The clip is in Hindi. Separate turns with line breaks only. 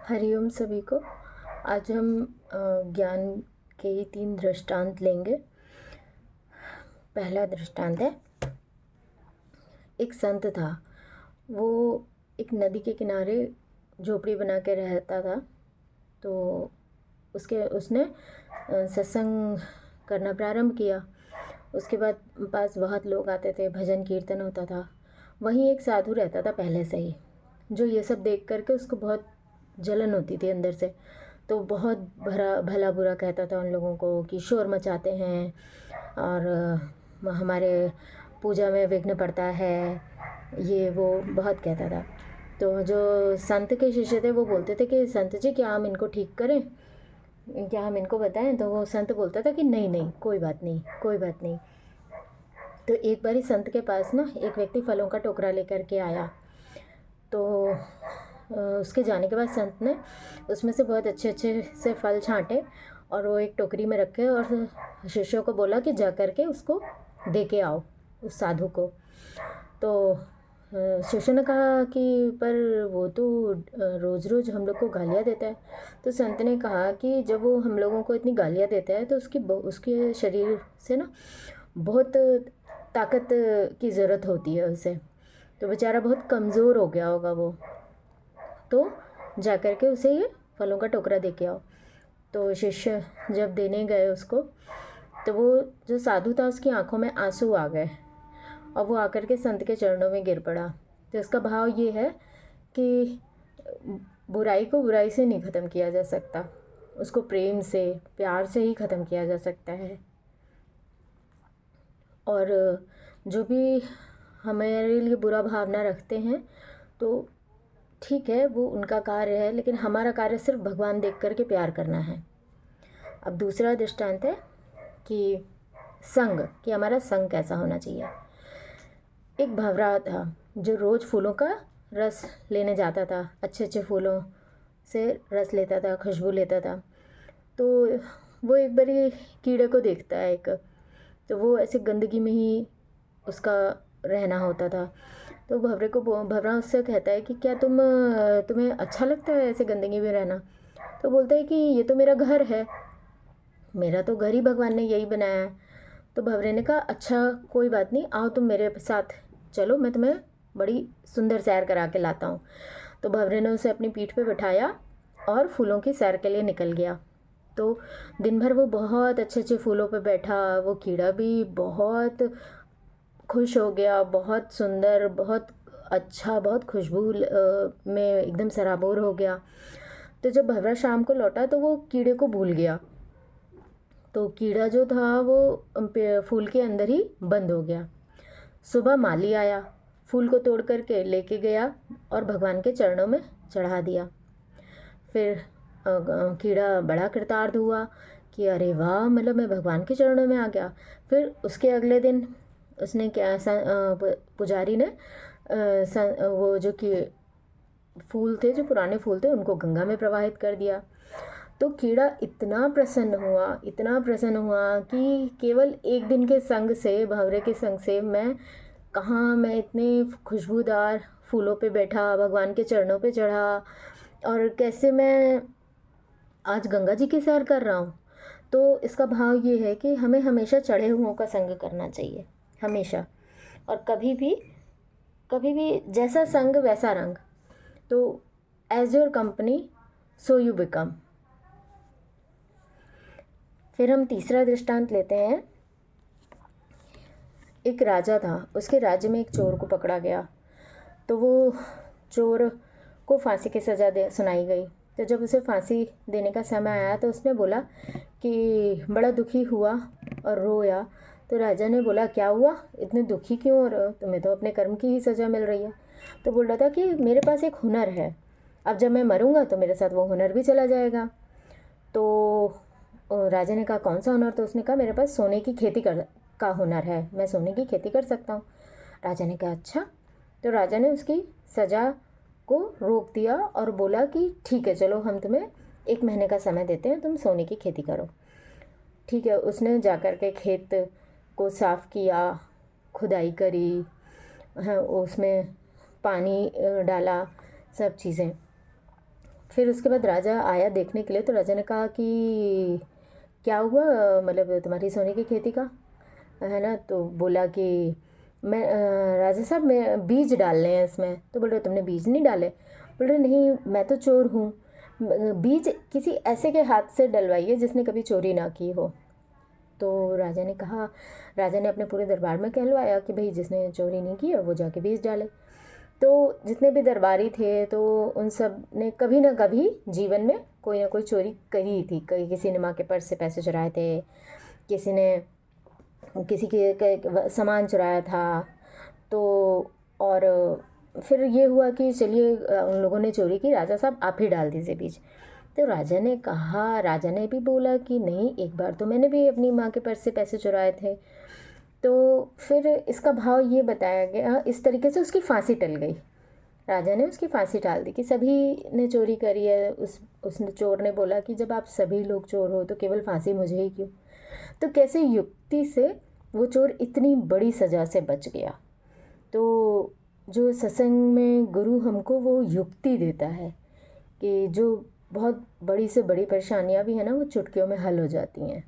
हरिओम सभी को। आज हम ज्ञान के ही 3 दृष्टांत लेंगे। पहला दृष्टांत है, एक संत था। वो एक नदी के किनारे झोपड़ी बना के रहता था। तो उसने सत्संग करना प्रारंभ किया। उसके बाद पास बहुत लोग आते थे, भजन कीर्तन होता था। वहीं एक साधु रहता था पहले से ही, जो ये सब देख करके उसको बहुत जलन होती थी अंदर से। तो बहुत भला बुरा कहता था उन लोगों को कि शोर मचाते हैं और हमारे पूजा में विघ्न पड़ता है, ये वो बहुत कहता था। तो जो संत के शिष्य थे वो बोलते थे कि संत जी क्या हम इनको ठीक करें, क्या हम इनको बताएं? तो वो संत बोलता था कि नहीं नहीं, कोई बात नहीं, कोई बात नहीं। तो एक बारी संत के पास ना एक व्यक्ति फलों का टोकरा लेकर के आया। तो उसके जाने के बाद संत ने उसमें से बहुत अच्छे अच्छे से फल छांटे और वो एक टोकरी में रखे और शिष्यों को बोला कि जा कर के उसको दे के आओ उस साधु को। तो शिष्य ने कहा कि पर वो तो रोज़ रोज़ हम लोग को गालियाँ देता है। तो संत ने कहा कि जब वो हम लोगों को इतनी गालियाँ देता है तो उसके शरीर से ना बहुत ताकत की ज़रूरत होती है उसे। तो बेचारा बहुत कमज़ोर हो गया होगा वो। तो जा कर के उसे ये फलों का टोकरा दे के आओ। तो शिष्य जब देने गए उसको, तो वो जो साधु था उसकी आंखों में आंसू आ गए और वो आकर के संत के चरणों में गिर पड़ा। तो इसका भाव ये है कि बुराई को बुराई से नहीं ख़त्म किया जा सकता, उसको प्रेम से प्यार से ही ख़त्म किया जा सकता है। और जो भी हमारे लिए बुरा भावना रखते हैं तो ठीक है, वो उनका कार्य है, लेकिन हमारा कार्य सिर्फ भगवान देख कर के प्यार करना है। अब दूसरा दृष्टांत है कि संग, कि हमारा संग कैसा होना चाहिए। एक भंवरा था जो रोज़ फूलों का रस लेने जाता था, अच्छे अच्छे फूलों से रस लेता था, खुशबू लेता था। तो वो एक बारी कीड़े को देखता है एक, तो वो ऐसे गंदगी में ही उसका रहना होता था। तो भंवरा उससे कहता है कि क्या तुम्हें अच्छा लगता है ऐसे गंदगी में रहना? तो बोलता है कि ये तो मेरा घर है, मेरा तो घर ही भगवान ने यही बनाया है। तो भंवरे ने कहा अच्छा कोई बात नहीं, आओ तुम मेरे साथ चलो, मैं तुम्हें बड़ी सुंदर सैर करा के लाता हूँ। तो भंवरे ने उसे अपनी पीठ पे बिठाया और फूलों की सैर के लिए निकल गया। तो दिन भर वो बहुत अच्छे अच्छे फूलों पे बैठा। वो कीड़ा भी बहुत खुश हो गया, बहुत सुंदर, बहुत अच्छा, बहुत खुशबू में एकदम सराबोर हो गया। तो जब भंवरा शाम को लौटा तो वो कीड़े को भूल गया। तो कीड़ा जो था वो फूल के अंदर ही बंद हो गया। सुबह माली आया, फूल को तोड़ करके लेके गया और भगवान के चरणों में चढ़ा दिया। फिर कीड़ा बड़ा कृतार्थ हुआ कि अरे वाह, मतलब मैं भगवान के चरणों में आ गया। फिर उसके अगले दिन उसने क्या, पुजारी ने वो जो कि फूल थे, जो पुराने फूल थे, उनको गंगा में प्रवाहित कर दिया। तो कीड़ा इतना प्रसन्न हुआ, इतना प्रसन्न हुआ कि केवल एक दिन के संग से, भंवरे के संग से, मैं इतने खुशबूदार फूलों पे बैठा, भगवान के चरणों पे चढ़ा और कैसे मैं आज गंगा जी की सैर कर रहा हूँ। तो इसका भाव ये है कि हमें हमेशा चढ़े हुओं का संग करना चाहिए, हमेशा। और कभी भी जैसा संग वैसा रंग। तो as your company so you become. फिर हम तीसरा दृष्टांत लेते हैं। एक राजा था, उसके राज्य में एक चोर को पकड़ा गया। तो वो चोर को फांसी की सज़ा सुनाई गई। तो जब उसे फांसी देने का समय आया तो उसने बोला कि बड़ा दुखी हुआ और रोया। तो राजा ने बोला क्या हुआ, इतने दुखी क्यों हो रहे हो? तुम्हें तो अपने कर्म की ही सज़ा मिल रही है। तो बोल रहा था कि मेरे पास एक हुनर है, अब जब मैं मरूंगा तो मेरे साथ वो हुनर भी चला जाएगा। तो राजा ने कहा कौन सा हुनर? तो उसने कहा मेरे पास सोने की खेती का हुनर है, मैं सोने की खेती कर सकता हूँ। राजा ने कहा अच्छा। तो राजा ने उसकी सज़ा को रोक दिया और बोला कि ठीक है, चलो हम तुम्हें 1 महीने का समय देते हैं, तुम सोने की खेती करो। ठीक है, उसने जाकर के खेत को साफ़ किया, खुदाई करी, हाँ, उसमें पानी डाला, सब चीज़ें। फिर उसके बाद राजा आया देखने के लिए, तो राजा ने कहा कि क्या हुआ, मतलब तुम्हारी सोने की खेती का, है ना। तो बोला कि मैं राजा साहब मैं बीज डालने हैं इसमें। तो बोल रहे तुमने बीज नहीं डाले? बोल रहे नहीं, मैं तो चोर हूँ, बीज किसी ऐसे के हाथ से डलवाइए जिसने कभी चोरी ना की हो। तो राजा ने कहा, राजा ने अपने पूरे दरबार में कहलवाया कि भाई जिसने चोरी नहीं की है वो जाके बीज डाले। तो जितने भी दरबारी थे तो उन सब ने कभी ना कभी जीवन में कोई ना कोई चोरी करी थी। कहीं किसी ने माँ के पर्स से पैसे चुराए थे, किसी ने किसी के सामान चुराया था। तो और फिर ये हुआ कि चलिए उन लोगों ने चोरी की, राजा साहब आप ही डाल दीजिए बीज। तो राजा ने कहा, राजा ने भी बोला कि नहीं, एक बार तो मैंने भी अपनी माँ के पर्स से पैसे चुराए थे। तो फिर इसका भाव ये बताया गया, इस तरीके से उसकी फांसी टल गई। राजा ने उसकी फांसी टाल दी कि सभी ने चोरी करी है। उसने चोर ने बोला कि जब आप सभी लोग चोर हो तो केवल फांसी मुझे ही क्यों। तो कैसे युक्ति से वो चोर इतनी बड़ी सज़ा से बच गया। तो जो सत्संग में गुरु हमको वो युक्ति देता है कि जो बहुत बड़ी से बड़ी परेशानियां भी है ना, वो चुटकियों में हल हो जाती हैं।